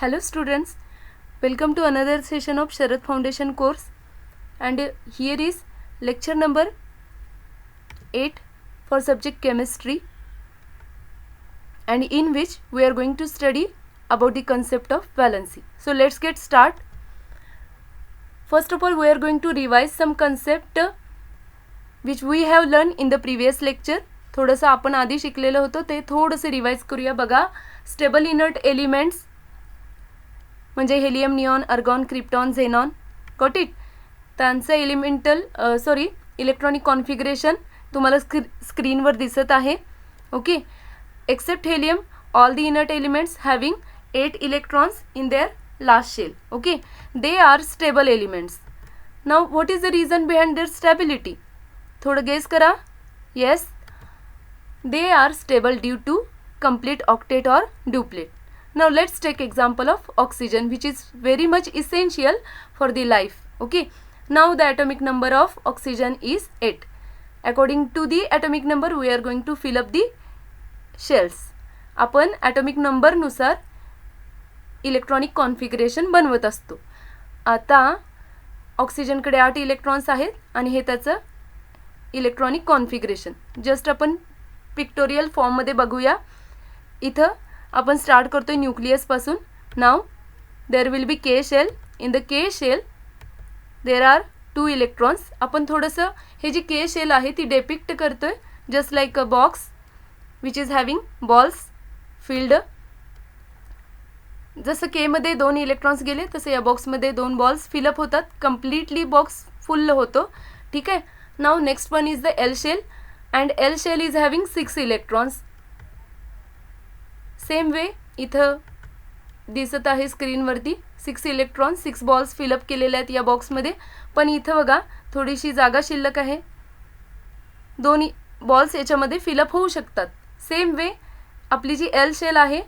Hello students, welcome to another session of Sharad Foundation course, and here is lecture number 8 for subject chemistry, and in which we are going to study about the concept of valency. So let's get start. First of all, we are going to revise some concept which we have learned in the previous lecture. थोडंसं आपण आधी शिकलेलं होतं ते थोडंसं revise करूया. बघा, stable inert elements म्हणजे helium, neon, argon, krypton, xenon. Got it. त्यांचं इलेक्ट्रॉनिक कॉन्फिगरेशन तुम्हाला स्क्रीनवर दिसत आहे. Okay. Except helium, all the inert elements having 8 electrons in their last shell. Okay. They are stable elements. Now what is the reason behind their stability? थोडं guess करा. Yes, they are stable due to complete octet or duplet. Now let's take example of oxygen, which is very much essential for the life. Okay. Now the atomic number of oxygen is 8. According to the atomic number we are going to fill up the shells. आपण atomic number नुसार electronic configuration बनवत असतो. आता ऑक्सिजनकडे 8 electrons आहेत आणि हे त्याचं electronic configuration just आपण पिक्टोरियल फॉर्ममध्ये बघूया. इथं आपण स्टार्ट करतोय न्यूक्लियसपासून. Now there will be K shell. In the K shell there are 2 electrons. आपण थोडंसं हे जी के शेल आहे ती डेपिक्ट करतोय just like a box which is having balls filled. जसं केमध्ये 2 इलेक्ट्रॉन्स गेले तसं या बॉक्समध्ये 2 बॉल्स फिलअप होतात. कम्प्लिटली बॉक्स फुल होतो. ठीक आहे. Now next one is the L shell. and L shell is having 6 electrons. Same way इथं दिसत आहे स्क्रीनवरती 6 इलेक्ट्रॉन 6 बॉल्स फिलअप केलेले आहेत या बॉक्समध्ये. पण इथं बघा थोडीशी जागा शिल्लक आहे. 2 बॉल्स याच्यामध्ये फिलअप होऊ शकतात. सेम वे आपली जी एल शेल आहे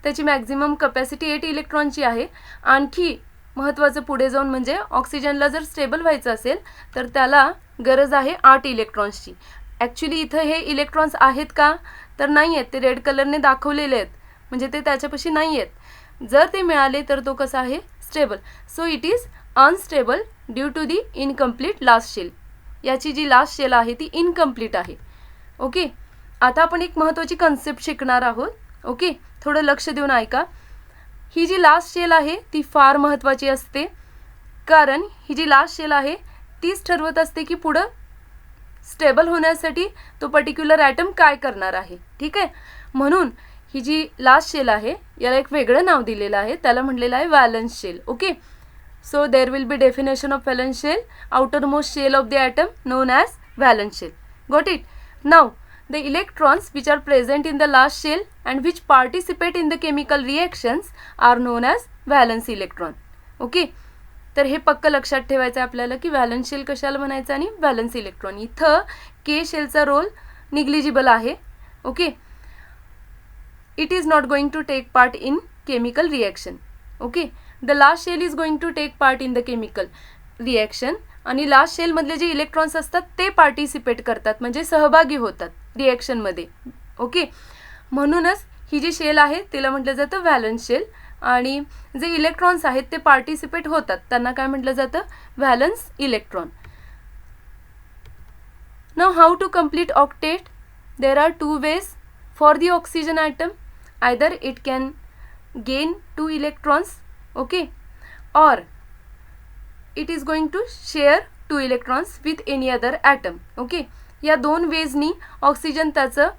त्याची मॅक्झिमम कपॅसिटी 8 इलेक्ट्रॉनची आहे. आणखी महत्त्वाचं पुढे जाऊन म्हणजे ऑक्सिजनला जर स्टेबल व्हायचं असेल तर त्याला गरज आहे 8 इलेक्ट्रॉन्सची. ॲक्च्युली इथं हे इलेक्ट्रॉन्स आहेत का तर नाही आहेत. ते रेड कलरने दाखवलेले आहेत म्हणजे ते त्याच्यापाशी नाही आहेत. जर ते मिळाले तर तो कसा आहे? Stable. So it is unstable due to the incomplete last shell. याची जी लास्ट शेल आहे ती इनकम्प्लीट आहे. ओके. आता आपण एक महत्त्वाची कन्सेप्ट शिकणार आहोत. ओके. थोडं लक्ष देऊन ऐका. ही जी लास्ट शेल आहे ती फार महत्त्वाची असते, कारण ही जी लास्ट शेल आहे तीच ठरवत असते की पुढं स्टेबल होण्यासाठी तो पर्टिक्युलर ॲटम काय करणार आहे. ठीक आहे. म्हणून ही जी लास्ट शेल आहे याला एक वेगळं नाव दिलेलं आहे. त्याला म्हणलेलं आहे valence shell. Okay. So there will be definition of valence shell. Outer most shell of the atom known as valence shell. Got it. Now the electrons which are present in the last shell and which participate in the chemical reactions are known as valence electron. Okay. तर हे पक्क लक्षात ठेवायचं आपल्याला की valence shell कशाला म्हणायचं आणि व्हॅलन्स इलेक्ट्रॉन. इथं के शेलचा रोल निग्लिजिबल आहे. Okay. It is not going to take part in chemical reaction. Okay. The last shell is going to take part in the chemical reaction आणि last शेलमधले जे electrons असतात ते participate करतात म्हणजे सहभागी होतात रिॲक्शनमध्ये. ओके. म्हणूनच ही जी शेल आहे तिला म्हटलं जातं व्हॅलन्स शेल आणि जे इलेक्ट्रॉन्स आहेत ते पार्टिसिपेट होतात त्यांना काय म्हटलं जातं? Valence electron. Now how to complete octet? There are 2 ways for the oxygen atom. Either it can gain 2 electrons. Okay. Or it is going to share 2 electrons with any other atom. Okay. या 2 वेजनी oxygen त्याचं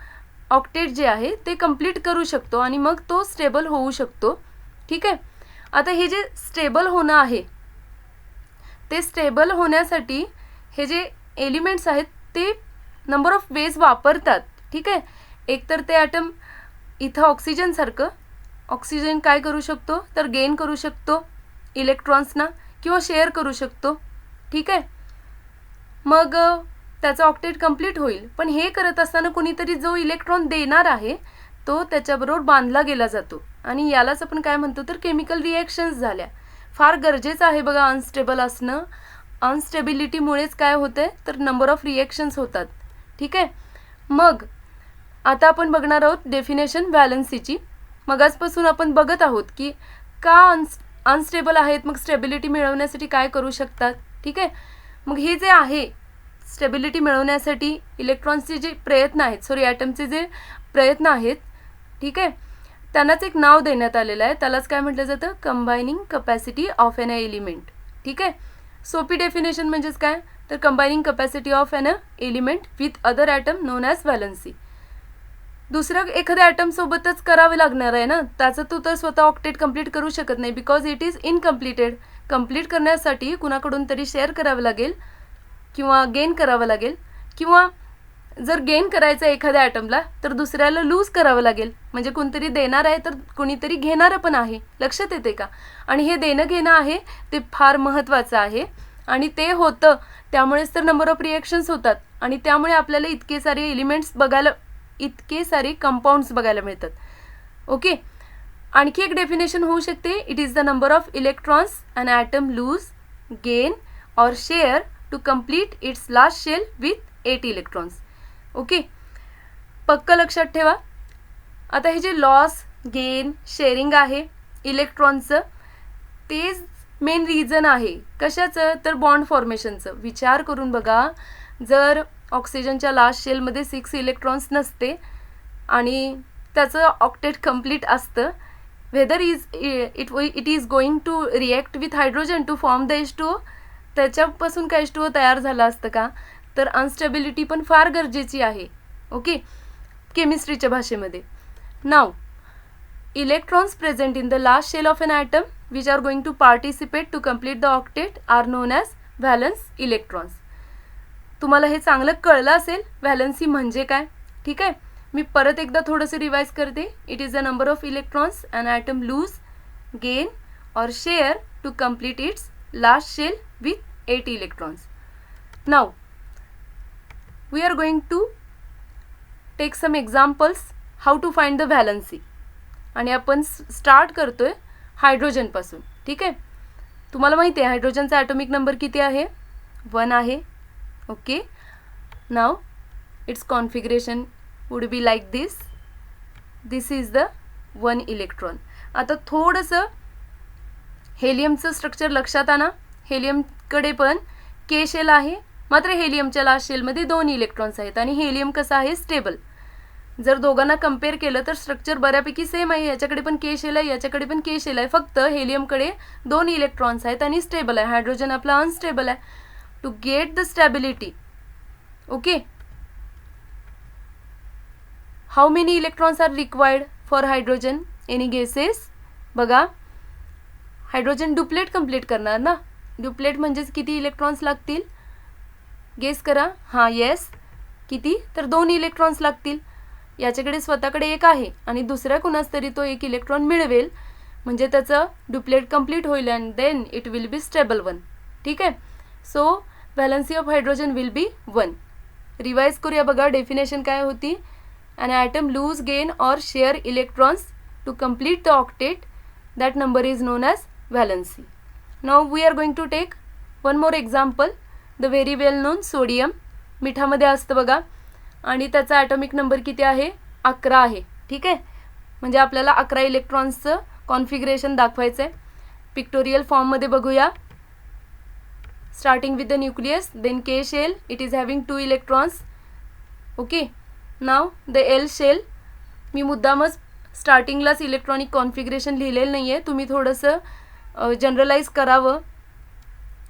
octet जे आहे ते complete करू शकतो आणि मग तो स्टेबल होऊ शकतो. ठीक आहे. आता हे जे स्टेबल होणं आहे ते स्टेबल होण्यासाठी हे जे एलिमेंट्स आहेत ते नंबर ऑफ वेज वापरतात. ठीक आहे. एकतर ते ॲटम इथं ऑक्सिजनसारखं ऑक्सिजन काय करू शकतो तर गेन करू शकतो इलेक्ट्रॉन्सना किंवा शेअर करू शकतो. ठीक आहे. मग त्याचा ऑक्टेट कंप्लीट होईल. पण हे करत असताना कुणीतरी जो इलेक्ट्रॉन देणार आहे तो त्याच्याबरोबर बांधला गेला जातो आणि यालाच आपण काय म्हणतो तर केमिकल रिॲक्शन्स झाल्या. फार गरजेचं आहे बघा अनस्टेबल असणं. अनस्टेबिलिटीमुळेच काय होतं आहे तर नंबर ऑफ रिॲक्शन्स होतात. ठीक आहे. मग आता आपण बघणार आहोत डेफिनेशन व्हॅलन्सीची. मगाचपासून आपण बघत आहोत की का अनस्टेबल आहेत, मग स्टेबिलिटी मिळवण्यासाठी काय करू शकतात. ठीक आहे, मग हे जे आहे स्टेबिलिटी मिळवण्यासाठी इलेक्ट्रॉन्सचे जे प्रयत्न आहेत, सॉरी ॲटमचे जे प्रयत्न आहेत, ठीक आहे, त्यांनाच एक नाव देण्यात आलेलं आहे. त्यालाच काय म्हटलं जातं, combining capacity of an element. ठीक आहे, सोपी डेफिनेशन म्हणजेच काय, तर combining capacity of an element with other atom known as valency. दुसऱ्या एखाद्या ॲटमसोबतच करावे लागणार आहे ना, त्याचं तो तर स्वतः ऑक्टेट कंप्लीट करू शकत नाही, बिकॉज इट इज इनकम्प्लिटेड. कंप्लीट करण्यासाठी कुणाकडून तरी शेअर करावं लागेल किंवा गेन करावं लागेल, किंवा जर गेन करायचं एखाद्या ॲटमला तर दुसऱ्याला लूज करावं लागेल. म्हणजे कोणतरी देणार आहे तर कोणीतरी घेणारं पण आहे. लक्षात येते का. आणि हे देणं घेणं आहे ते फार महत्त्वाचं आहे, आणि ते होतं त्यामुळेच तर नंबर ऑफ रिॲक्शन्स होतात, आणि त्यामुळे आपल्याला इतके सारे एलिमेंट्स बघायला, इतके सारे कंपाऊंड्स बघायला मिळतात. ओके, आणखी एक डेफिनेशन होऊ शकते, it is the number of electrons an atom lose, gain or share to complete its last shell with 8 electrons. Okay, पक्क लक्षात ठेवा. आता हे जे लॉस, गेन, शेअरिंग आहे इलेक्ट्रॉनचं, तेच मेन रिझन आहे. कशाचं, तर बॉन्ड फॉर्मेशनचं. विचार करून बघा, जर ऑक्सिजनच्या लास्ट शेलमध्ये 6 इलेक्ट्रॉन्स नसते आणि त्याचं ऑक्टेट कंप्लीट असतं, whether it is going to react with hydrogen to form the H2O, त्याच्यापासून काय H2O तयार झालं असतं का. तर अनस्टेबिलिटी पण फार गरजेची आहे. ओके, केमिस्ट्रीच्या भाषेमध्ये. Now, electrons present in the last shell of an atom which are going to participate to complete the octet are known as valence electrons. तुम्हाला हे चांगलं कळलं असेल व्हॅलन्सी म्हणजे काय. ठीक आहे, मी परत एकदा थोडंसं रिवाइज करते. It is the number of electrons an atom lose, gain or share to complete its last shell with 8 electrons. Now we are going to take some examples how to find the valency. आणि आपण start करतोय हायड्रोजनपासून. ठीक आहे, तुम्हाला माहिती आहे हायड्रोजनचा atomic number किती आहे, 1 आहे. Okay, now it's configuration would be like this. This is the 1 electron. आता थोडंसं हेलियमचं स्ट्रक्चर लक्षात आणा. हेलियमकडे पण के शेल आहे, मात्र हेलियमच्या लास्ट शेलमध्ये 2 इलेक्ट्रॉन्स आहेत, आणि हेलियम कसं आहे, स्टेबल. जर दोघांना कम्पेअर केलं तर स्ट्रक्चर बऱ्यापैकी सेम आहे. याच्याकडे पण के शेल आहे, याच्याकडे पण के शेल आहे, फक्त हेलियमकडे 2 इलेक्ट्रॉन्स आहेत आणि स्टेबल आहे. हायड्रोजन आपला अनस्टेबल आहे. To get the stability, okay, how many electrons are required for hydrogen, any gases. बघा, हायड्रोजन डुप्लेट कंप्लीट करणार ना, डुप्लेट म्हणजेच किती इलेक्ट्रॉन्स लागतील, गेस करा. हां, येस, किती, तर 2 इलेक्ट्रॉन्स लागतील. याच्याकडे स्वतःकडे 1 आहे आणि दुसऱ्या कुणास तरी तो 1 इलेक्ट्रॉन मिळवेल, म्हणजे त्याचं डुप्लेट कंप्लीट होईल, and then it will be stable 1. ठीक आहे, so valency of hydrogen will be 1. Revise करूया. बघा, डेफिनेशन काय होती, an atom lose, gain or share electrons to complete the octet, that number is known as valency. Now we are going to take one more example, the very well known sodium. मिठामध्ये असतं बघा, आणि त्याचा atomic number किती आहे, 11 आहे. ठीक आहे, म्हणजे आपल्याला 11 इलेक्ट्रॉन्सचं कॉन्फिगरेशन दाखवायचं आहे. पिक्टोरियल फॉर्ममध्ये बघूया. Starting with the nucleus, then K shell, it is having 2 electrons. Okay, now the L shell. मी मुद्दामच स्टार्टिंगलाच इलेक्ट्रॉनिक कॉन्फिगरेशन लिहिलेलं नाही आहे, तुम्ही थोडंसं जनरलाइज करावं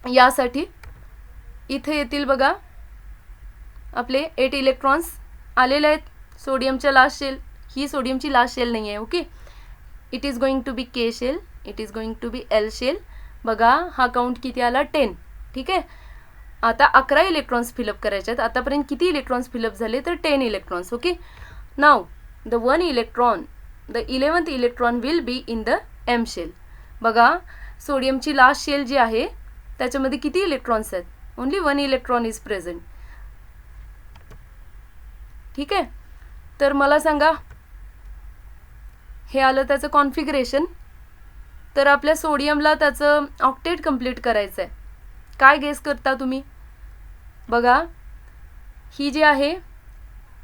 यासाठी. इथे येतील बघा आपले 8 इलेक्ट्रॉन्स आलेले आहेत. सोडियमच्या लास्ट शेल, ही सोडियमची लास्ट शेल नाही आहे. Okay, it is going to be K shell, it is going to be L shell. बघा, हा काउंट किती आला, 10. ठीक आहे, आता 11 इलेक्ट्रॉन्स फिलअप करायचे आहेत. आतापर्यंत किती इलेक्ट्रॉन्स फिलअप झाले, तर 10 electrons. Okay, now the 1 electron, the 11th electron will be in the M shell. बघा, सोडियमची लास्ट शेल जी आहे त्याच्यामध्ये किती इलेक्ट्रॉन्स आहेत, ओनली 1 इलेक्ट्रॉन इज प्रेझेंट. ठीक आहे, तर मला सांगा, हे आलं त्याचं कॉन्फिगरेशन. तर आपल्या सोडियमला त्याचं ऑक्टेट कंप्लीट करायचं आहे. काय गेस करता तुम्ही. बघा, ही जी आहे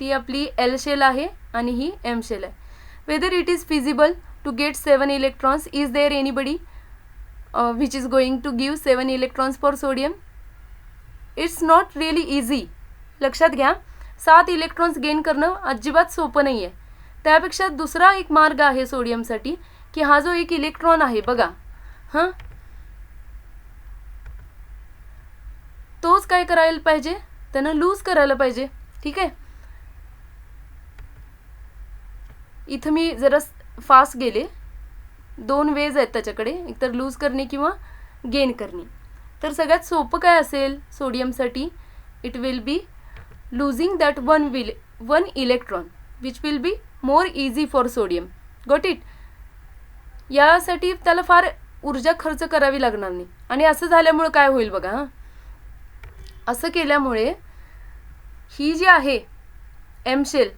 ती आपली एल शेल आहे आणि ही एम शेल आहे. Weather it is feasible to get 7 electrons? Is there anybody which is going to give 7 electrons for sodium? It's not really easy. लक्षात घ्या, 7 इलेक्ट्रॉन्स गेन करणं अजिबात सोपं नाही आहे. त्यापेक्षा दुसरा एक मार्ग आहे सोडियमसाठी की हा जो एक इलेक्ट्रॉन आहे बघा, हां, तोच काय करायला पाहिजे, त्यानं लूज करायला पाहिजे. ठीक आहे, इथं मी जरा फास्ट गेले. 2 वेज आहेत त्याच्याकडे, एकतर लूज करणे किंवा गेन करणे. तर सगळ्यात सोपं काय असेल सोडियमसाठी? It will be losing that one electron which will be more easy for sodium. Got it. यासाठी त्याला फार ऊर्जा खर्च करावी लागणार नाही. आणि असं झाल्यामुळे काय होईल बघा, हां, असं केल्यामुळे ही जी आहे एम शेल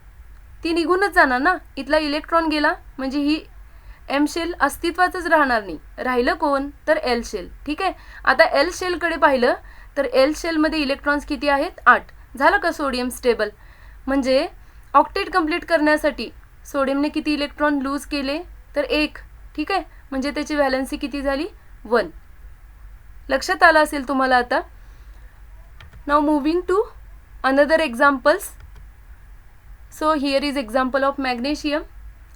ती निघूनच जाणार ना. इथला इलेक्ट्रॉन गेला म्हणजे ही एम शेल अस्तित्वातच राहणार नाही. राहिलं कोण? तर एल शेल. ठीक आहे, आता एल शेलकडे पाहिलं तर एल शेलमध्ये इलेक्ट्रॉन्स किती आहेत? 8. झालं का सोडियम स्टेबल? म्हणजे ऑक्टेट कंप्लीट करण्यासाठी सोडियमने किती इलेक्ट्रॉन लूज केले? तर 1. ठीक आहे, म्हणजे त्याची व्हॅलन्सी किती झाली? 1. लक्षात आलं असेल तुम्हाला आता. Now moving to another examples. So here is example of magnesium.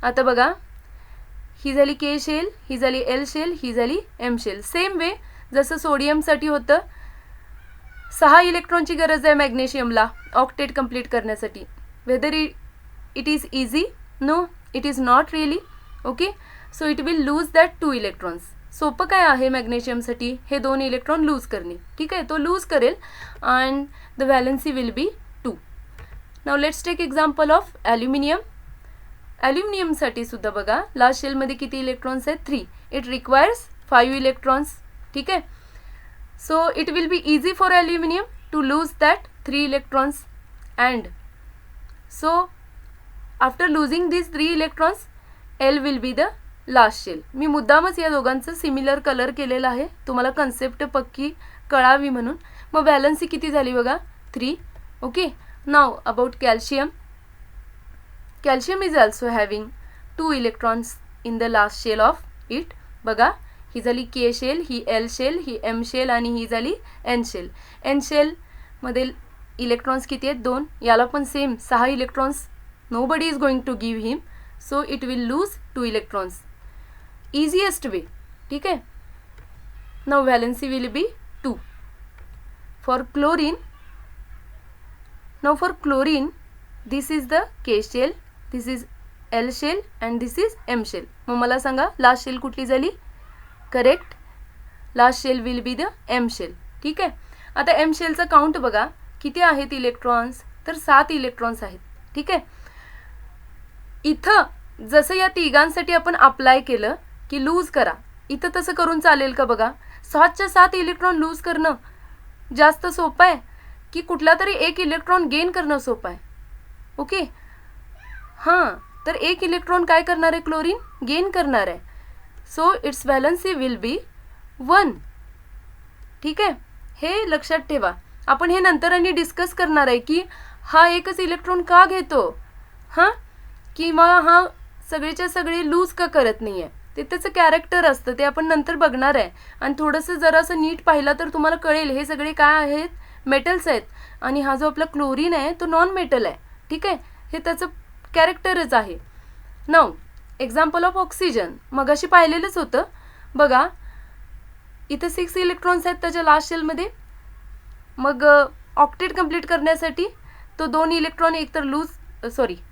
आता बघा, ही झाली के शेल, ही झाली एल शेल, ही झाली एम शेल. सेम वे जसं सोडियमसाठी होतं, 6 इलेक्ट्रॉनची गरज आहे मॅग्नेशियमला ऑक्टेट कंप्लीट करण्यासाठी. Whether it is easy? No, it is not really. Okay, so it will lose that 2 electrons. सोपं काय आहे मॅग्नेशियमसाठी? हे 2 इलेक्ट्रॉन लूज करणे. ठीक आहे, तो लूज करेल and the valency will be 2. Now let's take example of aluminium. ॲल्युमिनियमसाठी सुद्धा बघा, लास्ट शेलमध्ये किती इलेक्ट्रॉन्स आहेत? 3. It requires 5 electrons. ठीक आहे, so it will be easy for aluminium to lose that 3 electrons. And so after losing this 3 electrons L will be the last shell. मी मुद्दामच या दोघांचं सिमिलर कलर केलेला आहे, तुम्हाला कन्सेप्ट पक्की कळावी म्हणून. मग व्हॅलन्सी किती झाली बघा? 3. Okay, now about calcium. Calcium is also having 2 electrons in the last shell of it. बघा, ही झाली के शेल, ही एल शेल, ही एम शेल आणि ही झाली एन शेल. एन शेलमध्ये इलेक्ट्रॉन्स किती आहेत? 2. याला पण same 6 electrons. Nobody is going to give him, so it will lose 2 electrons. easiest way. ठीक है, now valency will be 2. For chlorine, now for chlorine, this is the K shell, this is L shell and this is M shell. मग मला सांगा last shell कुठली झाली? Correct, last shell will be the M shell. ठीक आहे, आता M शेलचा count बघा किती आहेत इलेक्ट्रॉन्स? तर 7 इलेक्ट्रॉन्स आहेत. ठीक आहे, इथं जसं या तिघांसाठी आपण अप्लाय केलं की लूज करा, इथं तसं करून चालेल का बघा? 7च्या 7 इलेक्ट्रॉन लूज करणं जास्त सोपं आहे की कुठला तरी एक इलेक्ट्रॉन गेन करणं सोपं आहे? ओके, हां, तर एक इलेक्ट्रॉन काय करणार आहे? क्लोरीन गेन करणार आहे. So it's valency will be 1. ठीक आहे, हे लक्षात ठेवा. आपण हे नंतर आणि डिस्कस करणार आहे की हा एकच इलेक्ट्रॉन का घेतो, हां, किंवा हा सगळेच्या सगळे लूज का करत नाही आहे. ते त्याचं कॅरेक्टर असतं, ते आपण नंतर बघणार आहे. आणि थोडंसं जरासं नीट पाहिलं तर तुम्हाला कळेल हे सगळे काय आहेत? मेटल्स आहेत. आणि हा जो आपला क्लोरीन आहे तो नॉन मेटल आहे. ठीक आहे, हे त्याचं कॅरेक्टरच आहे. नाव एक्झाम्पल ऑफ ऑक्सिजन मगाशी पाहिलेलंच होतं बघा, इथं 6 इलेक्ट्रॉन्स आहेत त्याच्या लास्ट शेलमध्ये. मग ऑक्टेट कंप्लीट करण्यासाठी तो 2 इलेक्ट्रॉन एकतर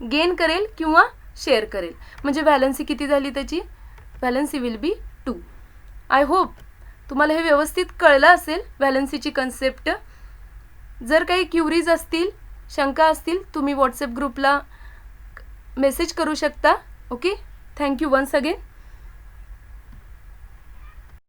गेन करेल किंवा शेअर करेल. म्हणजे व्हॅलन्सी किती झाली त्याची? Valency will be 2. I hope तुम्हाला हे व्यवस्थित कळलं असेल व्हॅलन्सीची कन्सेप्ट. जर काही क्युरीज असतील, शंका असतील, तुम्ही व्हॉट्सॲप ग्रुपला मेसेज करू शकता. Okay, thank you once again.